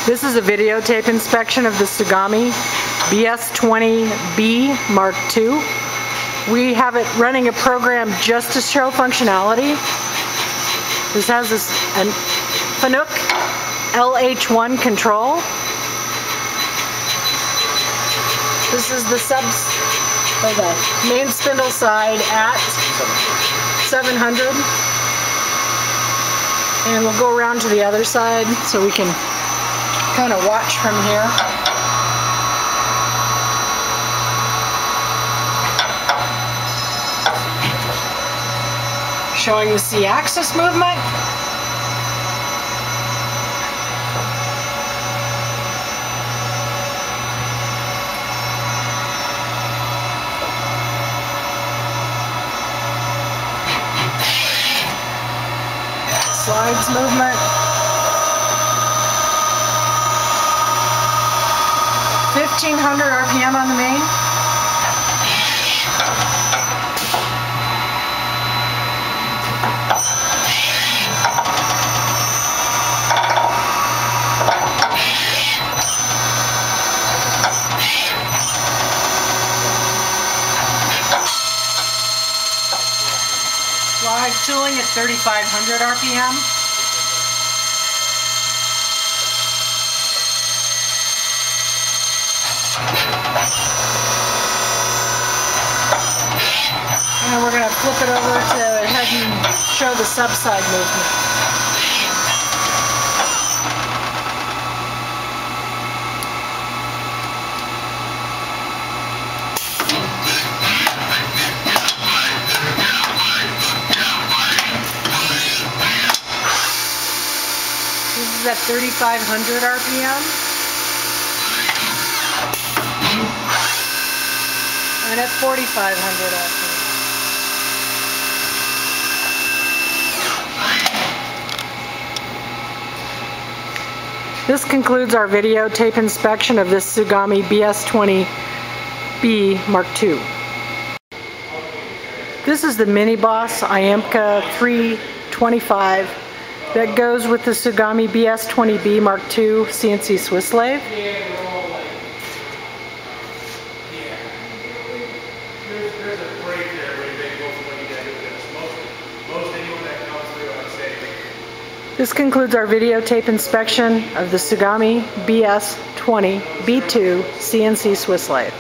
This is a videotape inspection of the Tsugami BS20B Mark II. We have it running a program just to show functionality. This has a Fanuc LH1 control. This is the main spindle side at 700. And we'll go around to the other side so we can kind of watch from here. Showing the Z-axis movement. Slides movement. 1500 RPM on the main. Slide tooling at 3500 RPM. And we're going to flip it over to head and show the subside movement. This is at 3500 RPM. And at 4500 RPM. This concludes our videotape inspection of this Tsugami BS20B Mark II. This is the Mini Boss IAMCA 325 that goes with the Tsugami BS20B Mark II CNC Swiss lathe. This concludes our videotape inspection of the Tsugami BS20B2 CNC Swiss lathe.